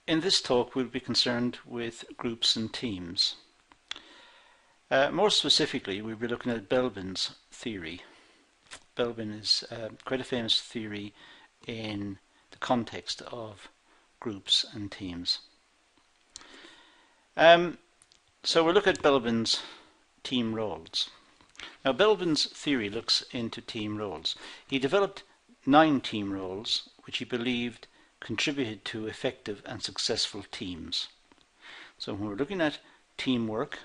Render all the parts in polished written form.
In this talk we'll be concerned with groups and teams. More specifically, we'll be looking at Belbin's theory. Belbin is quite a famous theory in the context of groups and teams. So we'll look at Belbin's team roles. Now, Belbin's theory looks into team roles. He developed 9 team roles which he believed contributed to effective and successful teams. So when we're looking at teamwork,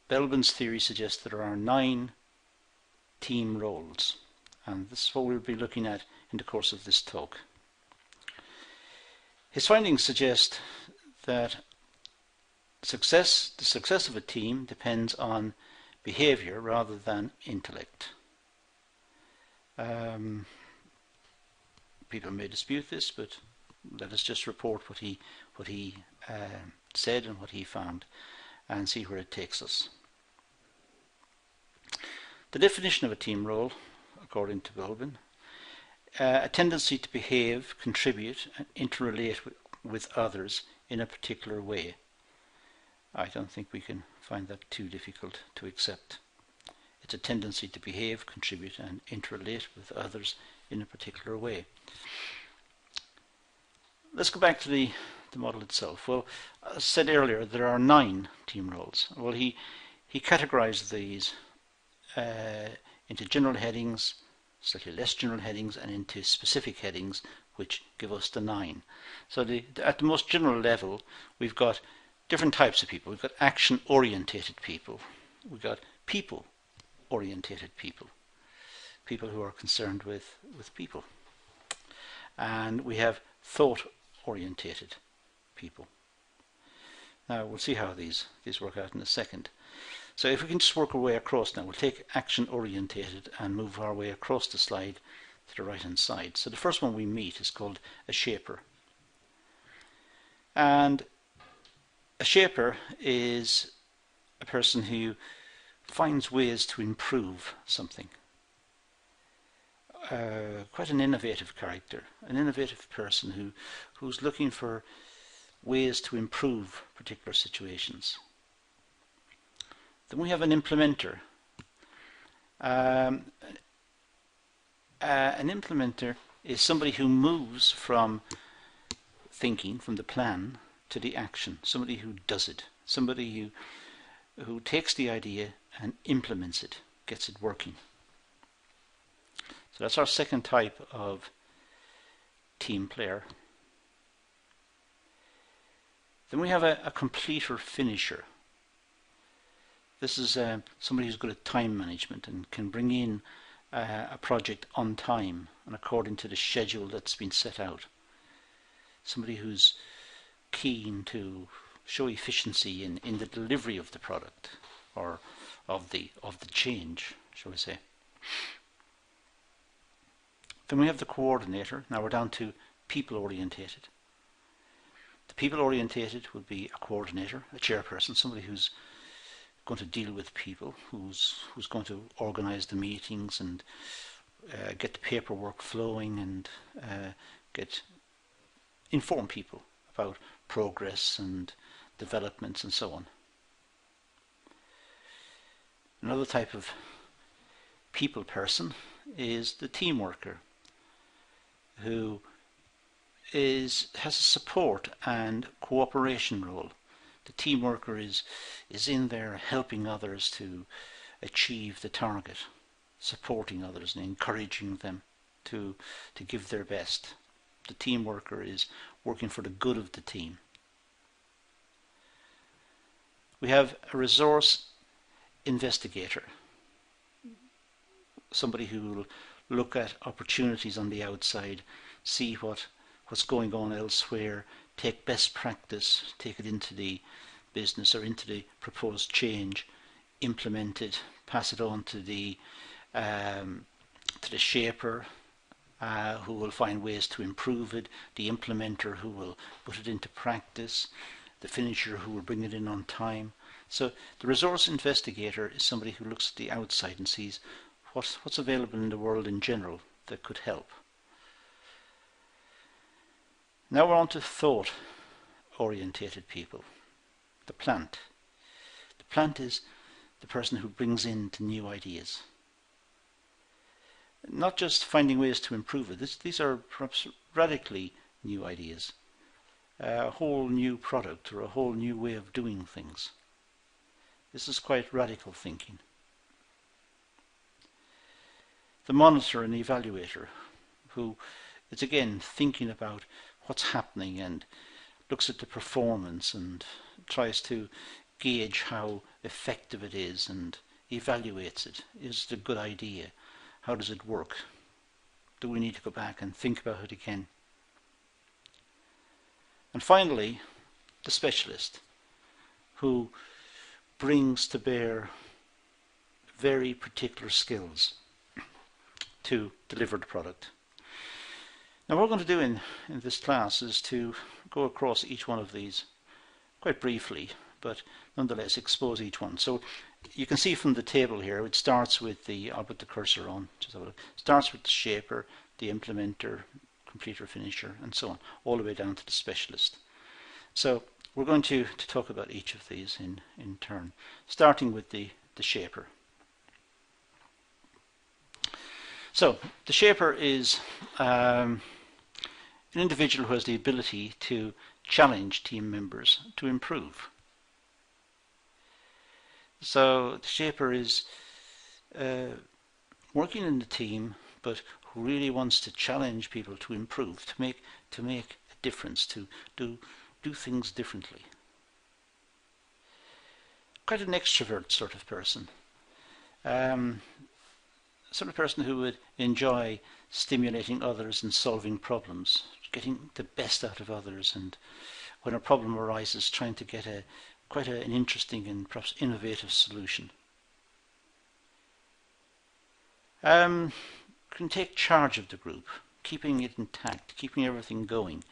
Belbin's theory suggests that there are 9 team roles, and this is what we'll be looking at in the course of this talk. His findings suggest that the success of a team depends on behavior rather than intellect. People may dispute this, but let us just report what he said and what he found and see where it takes us. The definition of a team role, according to Belbin, a tendency to behave, contribute and interrelate with others in a particular way. I don't think we can find that too difficult to accept. It's a tendency to behave, contribute and interrelate with others in a particular way. Let's go back to the model itself. Well, as I said earlier, there are 9 team roles. Well, he categorized these into general headings, slightly less general headings, and into specific headings, which give us the 9. So at the most general level, we've got different types of people. We've got action-orientated people. We've got people-orientated people. People who are concerned with people. And we have thought-orientated people. Now we'll see how these work out in a second. So if we can just work our way across now, we'll take action-orientated and move our way across the slide to the right hand side. So the first one we meet is called a shaper. And a shaper is a person who finds ways to improve something. Quite an innovative character, an innovative person who's looking for ways to improve particular situations. Then we have an implementer. An implementer is somebody who moves from thinking, from the plan, to the action. Somebody who does it. Somebody who takes the idea and implements it, gets it working. So that's our second type of team player. Then we have a completer finisher. This is somebody who's good at time management and can bring in a project on time and according to the schedule that's been set out. Somebody who's keen to show efficiency in the delivery of the product or of the change, shall we say. Then we have the coordinator. Now we're down to people-orientated. The people-orientated would be a coordinator, a chairperson, somebody who's going to deal with people, who's going to organize the meetings and get the paperwork flowing and inform people about progress and developments and so on. Another type of people person is the team worker, who has a support and cooperation role. The team worker is in there helping others to achieve the target, supporting others and encouraging them to give their best. The team worker is working for the good of the team. We have a resource investigator, somebody who will look at opportunities on the outside, see what's going on elsewhere, take best practice, take it into the business or into the proposed change, implement it, pass it on to the shaper, who will find ways to improve it, the implementer who will put it into practice, the finisher who will bring it in on time. So the resource investigator is somebody who looks at the outside and sees what's available in the world in general that could help. Now we're on to thought-orientated people. The plant. The plant is the person who brings in the new ideas. Not just finding ways to improve it. These are perhaps radically new ideas. A whole new product or a whole new way of doing things. This is quite radical thinking. The monitor and evaluator, who is again thinking about what's happening and looks at the performance and tries to gauge how effective it is and evaluates it. Is it a good idea? How does it work? Do we need to go back and think about it again? And finally, the specialist, who brings to bear very particular skills to deliver the product. Now what we're going to do in this class is to go across each one of these quite briefly, but nonetheless expose each one. So you can see from the table here, it starts with I'll put the cursor on, just have a look. Starts with the shaper, the implementer, completer, finisher, and so on, all the way down to the specialist. So we're going to talk about each of these in turn, starting with the shaper. So the shaper is an individual who has the ability to challenge team members to improve. So the shaper is working in the team, but who really wants to challenge people to improve, to make a difference, to do things differently. Quite an extrovert sort of person. Sort of person who would enjoy stimulating others and solving problems, getting the best out of others, and when a problem arises, trying to get quite an interesting and perhaps innovative solution. Can take charge of the group, keeping it intact, keeping everything going,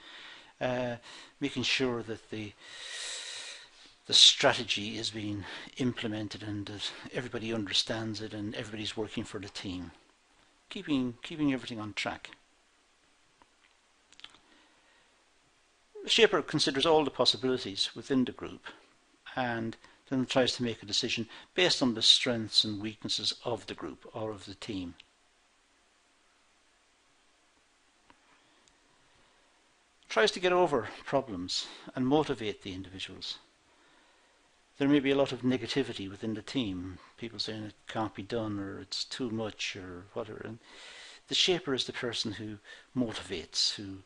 making sure that the strategy is being implemented and that everybody understands it and everybody's working for the team, keeping everything on track. The shaper considers all the possibilities within the group and then tries to make a decision based on the strengths and weaknesses of the group or of the team. Tries to get over problems and motivate the individuals. There may be a lot of negativity within the team, people saying it can't be done or it's too much or whatever. And the shaper is the person who motivates, who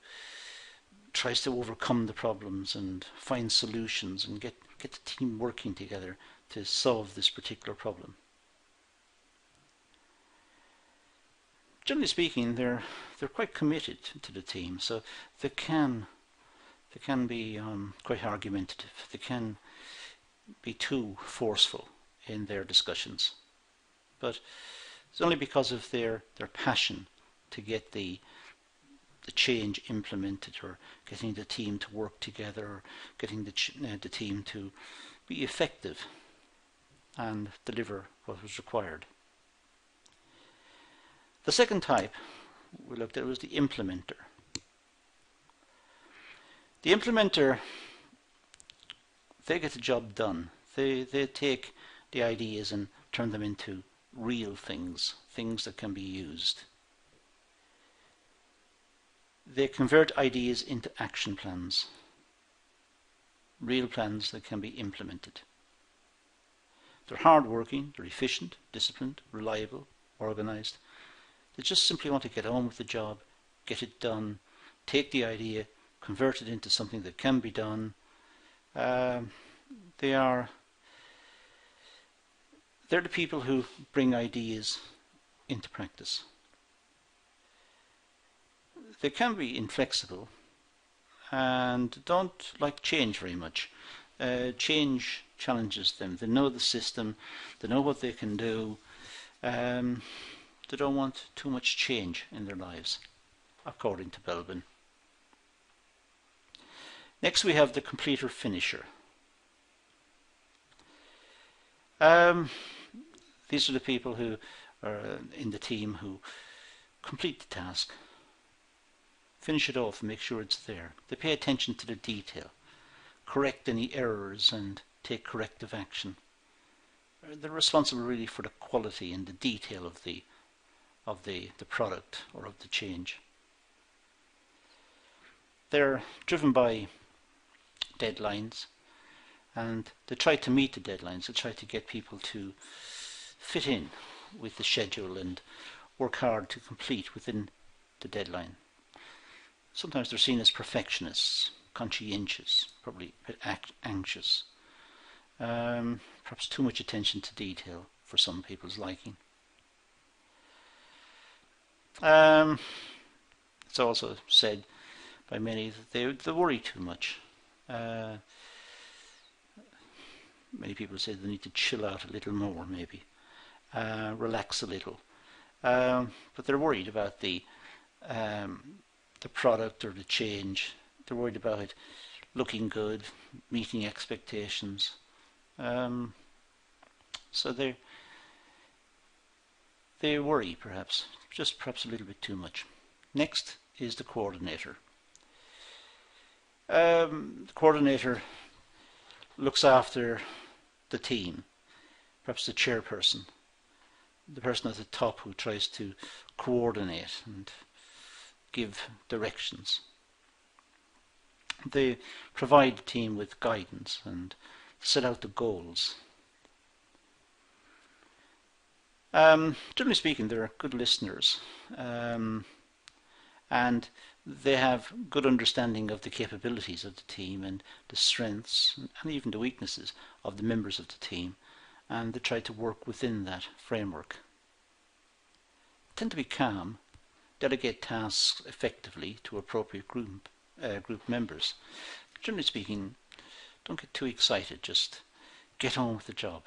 tries to overcome the problems and find solutions and get the team working together to solve this particular problem. Generally speaking, they're quite committed to the team, so they can be quite argumentative. They can be too forceful in their discussions, but it's only because of their passion to get the change implemented, or getting the team to work together, or getting the team to be effective and deliver what was required. The second type we looked at was the implementer. The implementer, they get the job done. They take the ideas and turn them into real things, things that can be used. They convert ideas into action plans, real plans that can be implemented. They're hard-working, they're efficient, disciplined, reliable, organized. They just simply want to get on with the job, get it done, take the idea, convert it into something that can be done. They're the people who bring ideas into practice. They can be inflexible and don't like change very much. Change challenges them. They know the system, they know what they can do. They don't want too much change in their lives, according to Belbin. Next we have the completer finisher. These are the people who are in the team who complete the task. finish it off and make sure it's there. They pay attention to the detail, correct any errors and take corrective action. They're responsible really for the quality and the detail of the product or of the change. They're driven by deadlines, and they try to meet the deadlines. They try to get people to fit in with the schedule and work hard to complete within the deadline. Sometimes they're seen as perfectionists, conscientious, probably a bit anxious. Perhaps too much attention to detail for some people's liking. It's also said by many that they worry too much. Many people say they need to chill out a little more, maybe relax a little, but they're worried about the product or the change. They're worried about it looking good, meeting expectations. So they worry perhaps a little bit too much. Next is the coordinator. The coordinator looks after the team, perhaps the chairperson, the person at the top who tries to coordinate and give directions. They provide the team with guidance and set out the goals. Generally speaking, they're good listeners, and they have good understanding of the capabilities of the team and the strengths and even the weaknesses of the members of the team, and they try to work within that framework. They tend to be calm, delegate tasks effectively to appropriate group members. Generally speaking, don't get too excited, just get on with the job.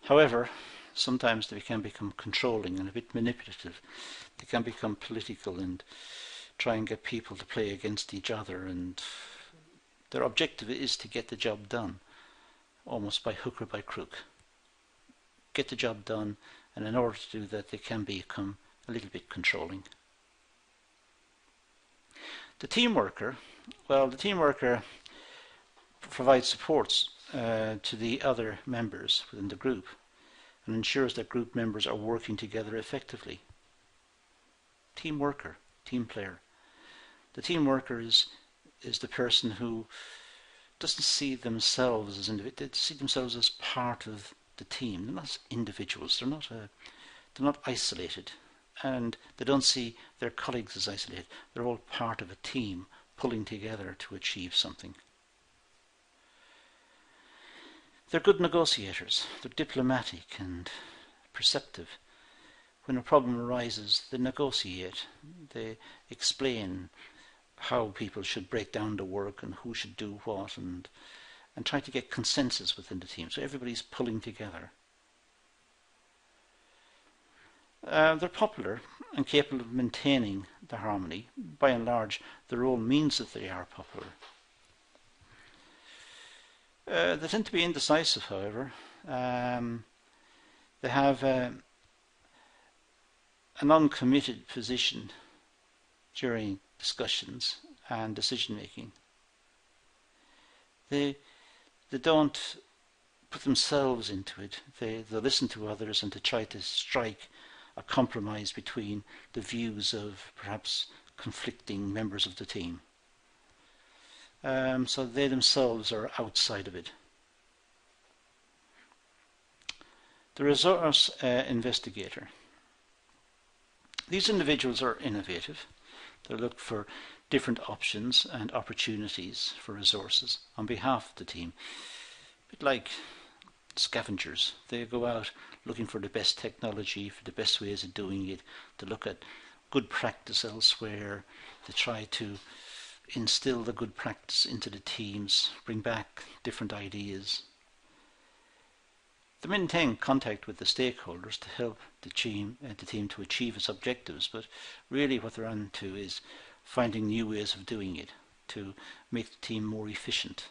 However, sometimes they can become controlling and a bit manipulative. They can become political and try and get people to play against each other, and their objective is to get the job done, almost by hook or by crook. Get the job done, and in order to do that they can become a little bit controlling. The team worker, well, the team worker provides supports to the other members within the group and ensures that group members are working together effectively. Team worker, team player. The team worker is the person who doesn't see themselves as individuals. They see themselves as part of the team. They're not individuals. They're not isolated, and they don't see their colleagues as isolated. They're all part of a team pulling together to achieve something. They're good negotiators. They're diplomatic and perceptive. When a problem arises, they negotiate. They explain how people should break down the work and who should do what, and try to get consensus within the team, so everybody's pulling together. They're popular and capable of maintaining the harmony. By and large, their role means that they are popular. They tend to be indecisive, however. They have an uncommitted position during discussions and decision making. They don't put themselves into it. They listen to others and to try to strike a compromise between the views of perhaps conflicting members of the team. So they themselves are outside of it. The resource investigator. These individuals are innovative. They look for different options and opportunities for resources on behalf of the team. A bit like scavengers. They go out looking for the best technology, for the best ways of doing it. They look at good practice elsewhere. They try to instill the good practice into the teams, bring back different ideas. They maintain contact with the stakeholders to help the team to achieve its objectives, but really what they're on to is finding new ways of doing it to make the team more efficient.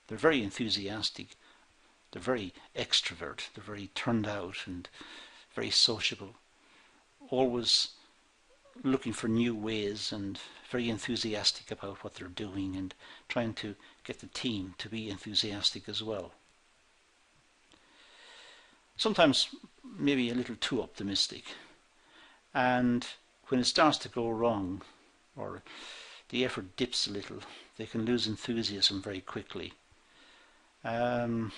They're very enthusiastic, they're very extrovert, they're very turned out and very sociable, always looking for new ways and very enthusiastic about what they're doing and trying to get the team to be enthusiastic as well. Sometimes maybe a little too optimistic, and when it starts to go wrong or the effort dips a little, they can lose enthusiasm very quickly. They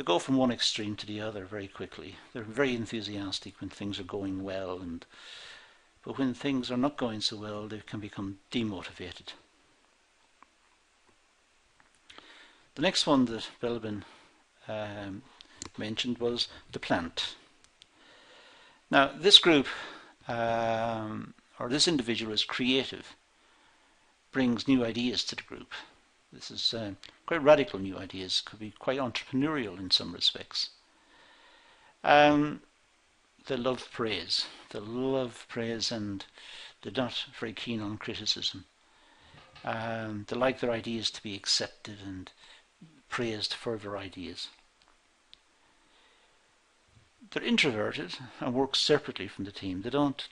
go from one extreme to the other very quickly. They're very enthusiastic when things are going well, but when things are not going so well, they can become demotivated. The next one that Belbin mentioned was the plant. Now, this group, or this individual, is creative, brings new ideas to the group. This is quite radical new ideas, could be quite entrepreneurial in some respects. They love praise. And they're not very keen on criticism. They like their ideas to be accepted and praised for their ideas. They're introverted and work separately from the team. They're not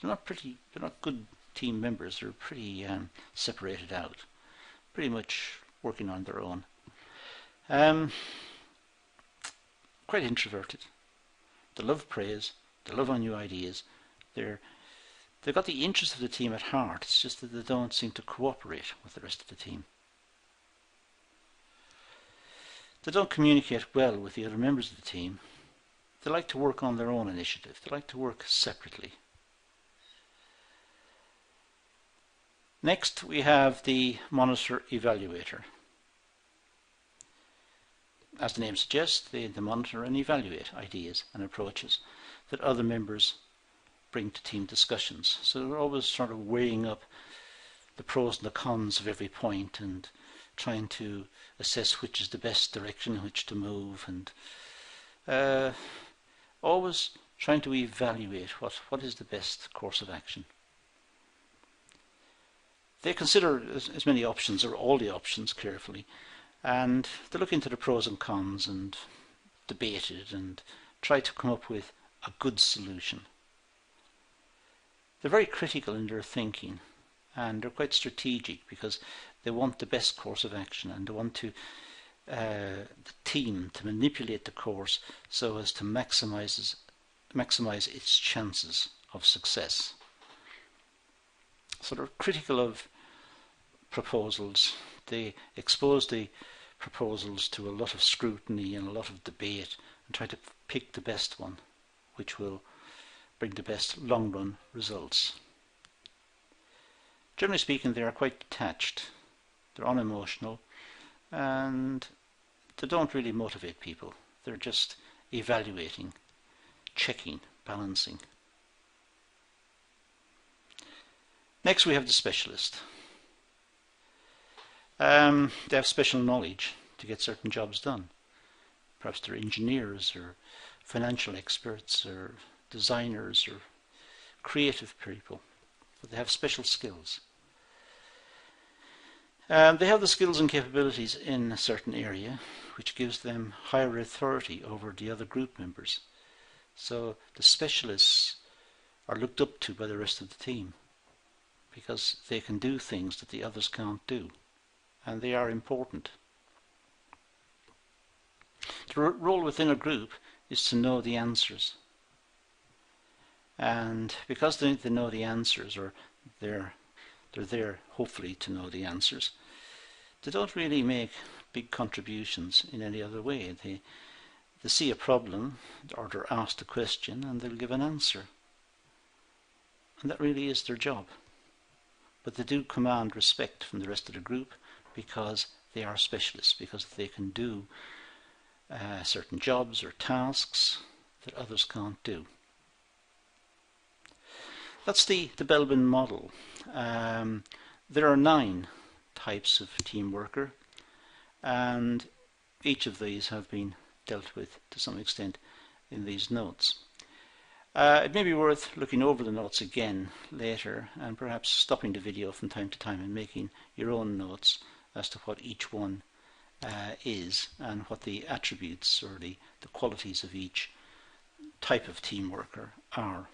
good team members. They're pretty separated out, pretty much working on their own. Quite introverted. They love praise. They love new ideas. They've got the interest of the team at heart. It's just that they don't seem to cooperate with the rest of the team. They don't communicate well with the other members of the team. They like to work on their own initiative. They like to work separately. Next, we have the monitor evaluator. As the name suggests, they monitor and evaluate ideas and approaches that other members bring to team discussions. So they're always sort of weighing up the pros and the cons of every point and trying to assess which is the best direction in which to move, and always trying to evaluate what is the best course of action. They consider as many options, or all the options, carefully, and they look into the pros and cons and debate it and try to come up with a good solution. They're very critical in their thinking, and they're quite strategic because they want the best course of action, and they want the team to manipulate the course so as to maximize its chances of success. So they're critical of proposals. They expose the proposals to a lot of scrutiny and a lot of debate and try to pick the best one, which will bring the best long-run results. Generally speaking, they are quite detached. They're unemotional, and they don't really motivate people. They're just evaluating, checking, balancing. Next, we have the specialist. They have special knowledge to get certain jobs done. Perhaps they're engineers or financial experts or designers or creative people, but they have special skills. They have the skills and capabilities in a certain area, which gives them higher authority over the other group members. So the specialists are looked up to by the rest of the team because they can do things that the others can't do, and they are important. The role within a group is to know the answers, and because they know the answers, or they're there hopefully to know the answers, they don't really make big contributions in any other way. They see a problem, or they're asked a question, and they'll give an answer, and that really is their job. But they do command respect from the rest of the group because they are specialists, because they can do certain jobs or tasks that others can't do. That's the Belbin model. There are 9 types of team worker, and each of these have been dealt with to some extent in these notes. It may be worth looking over the notes again later and perhaps stopping the video from time to time and making your own notes as to what each one is and what the attributes or the qualities of each type of team worker are.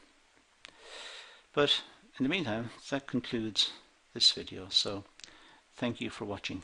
But in the meantime, that concludes this video. So thank you for watching.